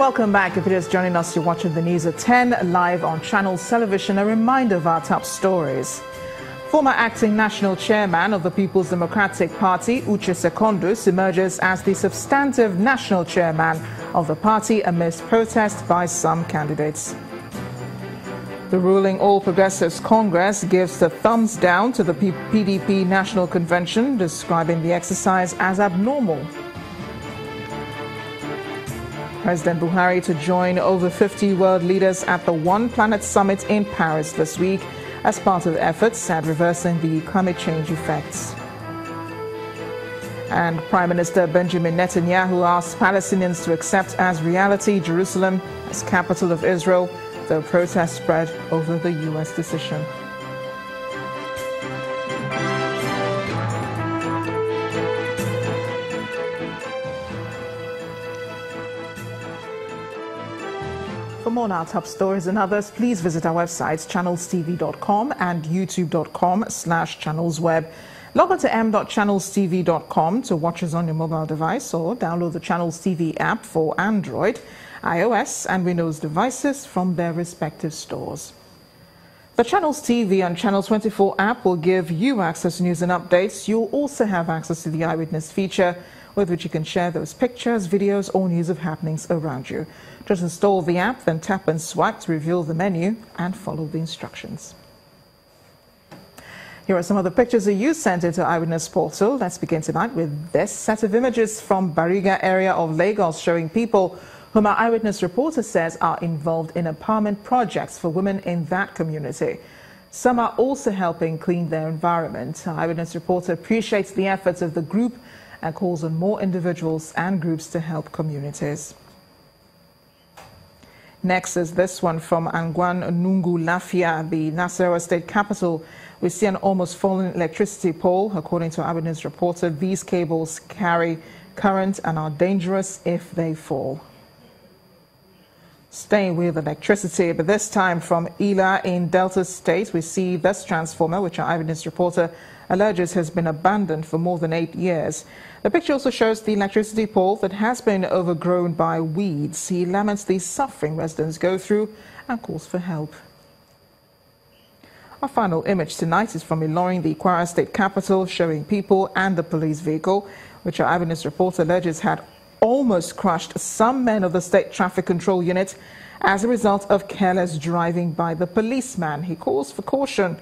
Welcome back. If you're just joining us, you're watching the news at 10 live on Channels Television. A reminder of our top stories. Former acting national chairman of the People's Democratic Party, Uche Secondus, emerges as the substantive national chairman of the party amidst protest by some candidates. The ruling All Progressives Congress gives the thumbs down to the PDP National Convention, describing the exercise as abnormal. President Buhari to join over 50 world leaders at the One Planet Summit in Paris this week as part of efforts at reversing the climate change effects. And Prime Minister Benjamin Netanyahu asked Palestinians to accept as reality Jerusalem as capital of Israel, though protests spread over the U.S. decision. For more on our top stories and others, please visit our websites channelstv.com and youtube.com/channelsweb. Log on to m.channelstv.com to watch us on your mobile device or download the Channels TV app for Android, iOS and Windows devices from their respective stores. The Channels TV and Channel 24 app will give you access to news and updates. You'll also have access to the Eyewitness feature, with which you can share those pictures, videos or news of happenings around you. Just install the app, then tap and swipe to reveal the menu and follow the instructions. Here are some of the pictures that you sent into Eyewitness Portal. Let's begin tonight with this set of images from Bariga area of Lagos, showing people whom our Eyewitness reporter says are involved in empowerment projects for women in that community. Some are also helping clean their environment. Our Eyewitness reporter appreciates the efforts of the group and calls on more individuals and groups to help communities. Next is this one from Angwan Nungu Lafia, the Nasarawa state capital. We see an almost fallen electricity pole. According to Eyewitness reporter, these cables carry current and are dangerous if they fall. Staying with electricity, but this time from Ila in Delta State, we see this transformer, which our Eyewitness reporter alleges has been abandoned for more than 8 years. The picture also shows the electricity pole that has been overgrown by weeds. He laments the suffering residents go through and calls for help. Our final image tonight is from Ilorin, the Kwara state capital, showing people and the police vehicle, which our Eyewitness reporter alleges had almost crushed some men of the State Traffic Control Unit as a result of careless driving by the policeman. He calls for caution.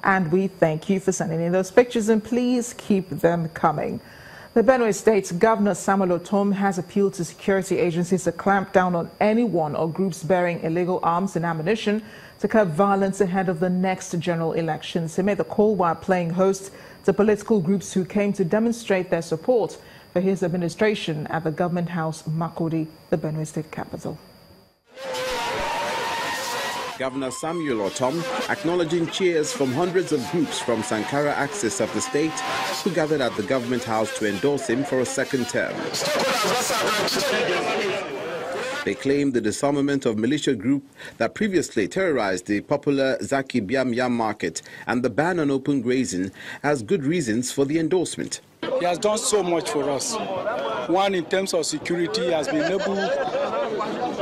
And we thank you for sending in those pictures, and please keep them coming. The Benue State Governor Samuel Ortom has appealed to security agencies to clamp down on anyone or groups bearing illegal arms and ammunition to curb violence ahead of the next general elections. He made the call while playing host to political groups who came to demonstrate their support for his administration at the Government House, Makurdi, the Benue State capital. Governor Samuel Ortom acknowledging cheers from hundreds of groups from Sankara axis of the state who gathered at the Government House to endorse him for a second term. They claimed the disarmament of militia group that previously terrorized the popular Zaki Biam Yam market and the ban on open grazing as good reasons for the endorsement. He has done so much for us. One, in terms of security, he has been able,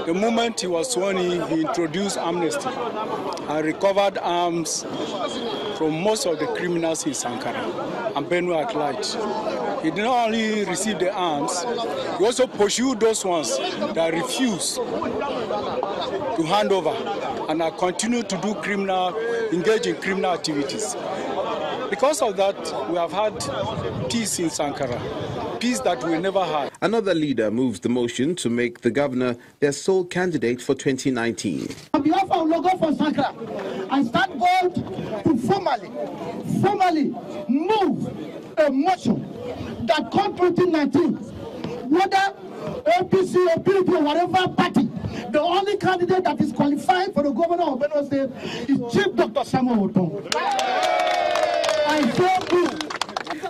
the moment he was sworn in, he introduced amnesty and recovered arms from most of the criminals in Sankara and Benue at large. He did not only receive the arms, he also pursued those ones that refused to hand over and are continued to do engage in criminal activities. Because of that, we have had peace in Sankara, peace that we never had. Another leader moves the motion to make the governor their sole candidate for 2019. On behalf of Logo for Sankara, I stand bold to formally move a motion that come 2019, whether APC or PDP or whatever party, the only candidate that is qualified for the governor of Benue State is Chief Dr. Samuel Ortom.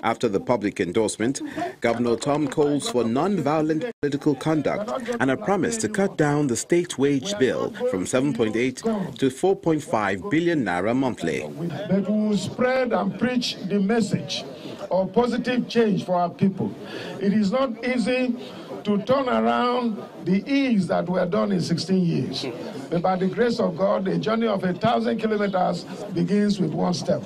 After the public endorsement, Governor Ortom calls for non-violent political conduct and a promise to cut down the state wage bill from 7.8 to 4.5 billion naira monthly. But we will spread and preach the message or positive change for our people. It is not easy to turn around the ills that were done in 16 years. But by the grace of God, a journey of 1,000 kilometers begins with one step.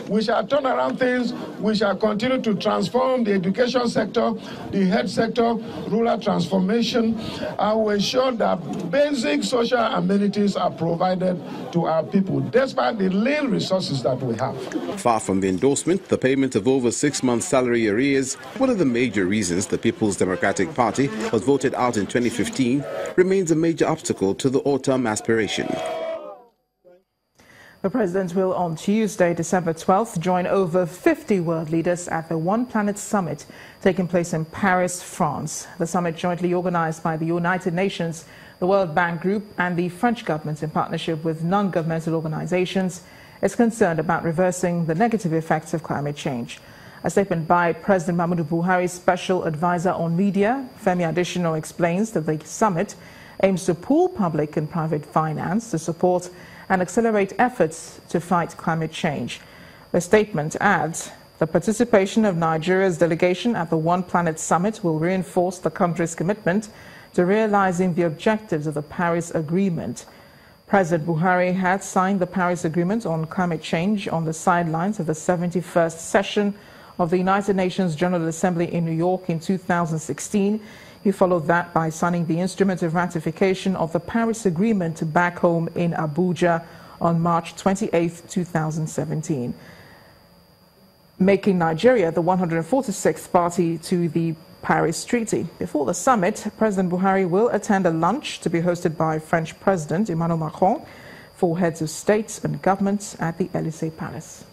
We shall turn around things. We shall continue to transform the education sector, the health sector, rural transformation, and we ensure that basic social amenities are provided to our people, despite the little resources that we have. Far from the endorsement, the payment of over 6 months' salary arrears, one of the major reasons the People's Democratic Party was voted out in 2015, remains a major obstacle to the Ortom aspiration. The president will on Tuesday, December 12th, join over 50 world leaders at the One Planet Summit taking place in Paris, France. The summit, jointly organized by the United Nations, the World Bank Group and the French government in partnership with non-governmental organizations, is concerned about reversing the negative effects of climate change. A statement by President Muhammadu Buhari's special advisor on media, Femi Adesina, explains that the summit aims to pool public and private finance to support and accelerate efforts to fight climate change. The statement adds, the participation of Nigeria's delegation at the One Planet Summit will reinforce the country's commitment to realizing the objectives of the Paris Agreement. President Buhari had signed the Paris Agreement on climate change on the sidelines of the 71st session of the United Nations General Assembly in New York in 2016. He followed that by signing the instrument of ratification of the Paris Agreement back home in Abuja on March 28, 2017, making Nigeria the 146th party to the Paris Treaty. Before the summit, President Buhari will attend a lunch to be hosted by French President Emmanuel Macron for heads of states and governments at the Élysée Palace.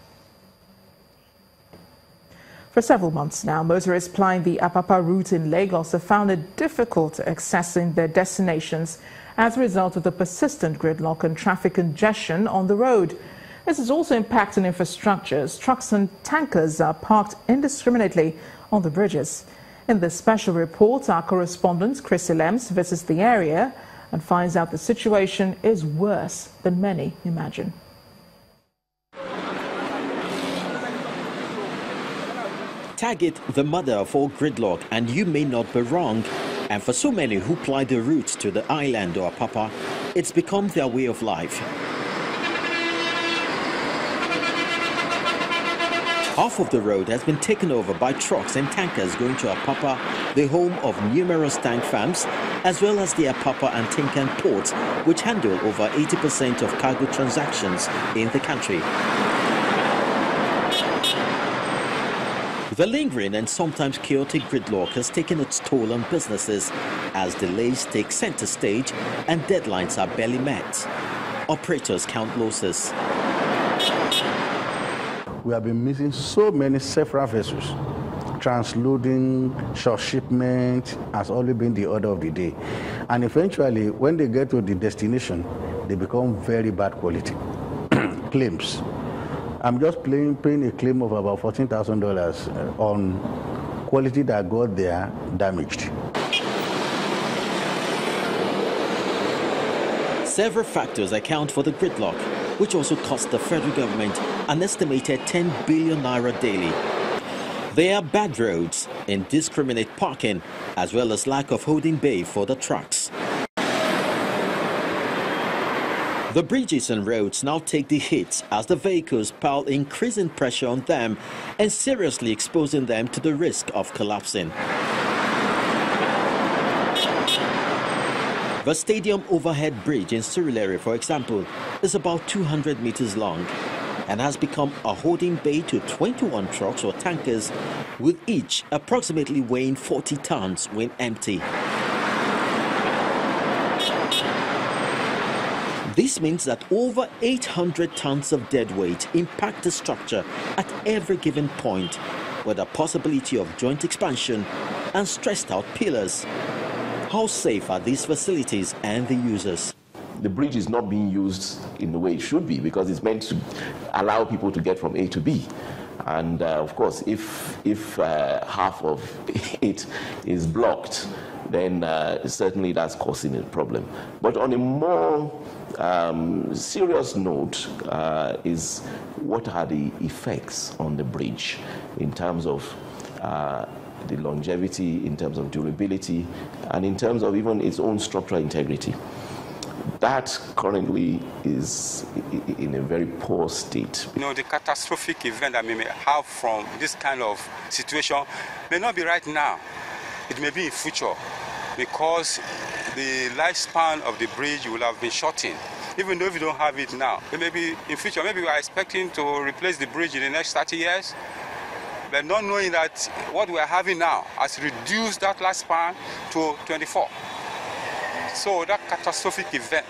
For several months now, motorists plying the Apapa route in Lagos have found it difficult accessing their destinations as a result of the persistent gridlock and traffic congestion on the road. This is also impacting infrastructure as trucks and tankers are parked indiscriminately on the bridges. In this special report, our correspondent Chris Elems visits the area and finds out the situation is worse than many imagine. Tag it the mother of all gridlock, and you may not be wrong. And for so many who ply the route to the island or Apapa, it's become their way of life. Half of the road has been taken over by trucks and tankers going to Apapa, the home of numerous tank farms, as well as the Apapa and Tinkan ports, which handle over 80% of cargo transactions in the country. The lingering and sometimes chaotic gridlock has taken its toll on businesses as delays take center stage and deadlines are barely met. Operators count losses. We have been missing so many several vessels. Transloading, short shipment has always been the order of the day. And eventually, when they get to the destination, they become very bad quality. Claims. I'm just paying a claim of about $14,000 on quality that got there damaged. Several factors account for the gridlock, which also cost the federal government an estimated 10 billion naira daily. There are bad roads, indiscriminate parking, as well as lack of holding bay for the trucks. The bridges and roads now take the hits as the vehicles pile increasing pressure on them and seriously exposing them to the risk of collapsing. The stadium overhead bridge in Surulere, for example, is about 200 meters long and has become a holding bay to 21 trucks or tankers, with each approximately weighing 40 tons when empty. This means that over 800 tons of dead weight impact the structure at every given point, with a possibility of joint expansion and stressed out pillars. How safe are these facilities and the users? The bridge is not being used in the way it should be because it's meant to allow people to get from A to B. And of course, if half of it is blocked, then certainly that's causing a problem. But on a more serious note is what are the effects on the bridge in terms of the longevity, in terms of durability, and in terms of even its own structural integrity. That currently is in a very poor state. You know, the catastrophic event that we may have from this kind of situation may not be right now. It may be in future, because the lifespan of the bridge will have been shortened. Even though we don't have it now, it may be in future. Maybe we are expecting to replace the bridge in the next 30 years, but not knowing that what we are having now has reduced that lifespan to 24. So that catastrophic event,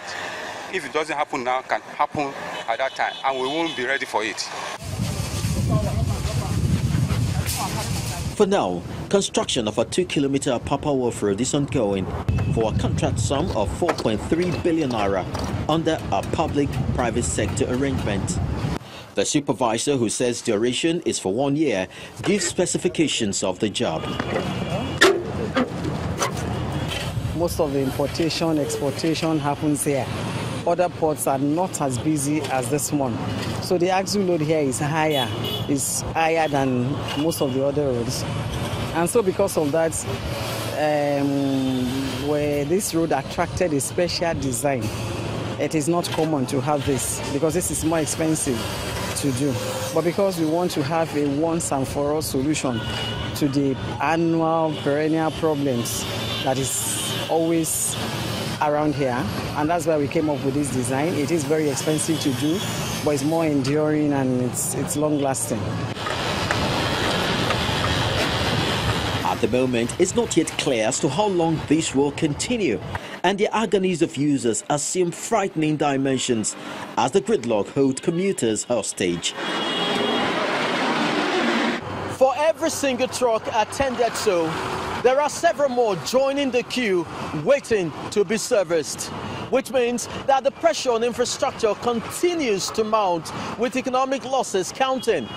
if it doesn't happen now, can happen at that time, and we won't be ready for it. For now, construction of a 2-kilometer Papa Wharf Road is ongoing for a contract sum of 4.3 billion naira under a public-private sector arrangement. The supervisor, who says duration is for 1 year, gives specifications of the job. Most of the importation, exportation happens here. Other ports are not as busy as this one. So the axle load here is higher than most of the other roads. And so because of that, where this road attracted a special design, it is not common to have this because this is more expensive to do. But because we want to have a once and for all solution to the annual perennial problems that is always around here, and that's why we came up with this design. It is very expensive to do, but it's more enduring and it's long lasting. At the moment, it's not yet clear as to how long this will continue, and the agonies of users assume frightening dimensions as the gridlock holds commuters hostage. For every single truck attended to, there are several more joining the queue waiting to be serviced, which means that the pressure on infrastructure continues to mount, with economic losses counting.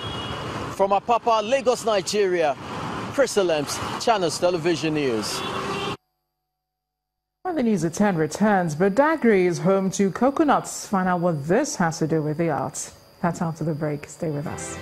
From Apapa, Lagos, Nigeria, Chris Alems, Channels Television News. Well, the news at 10 returns, but Dagri is home to coconuts. Find out what this has to do with the arts. That's after the break. Stay with us.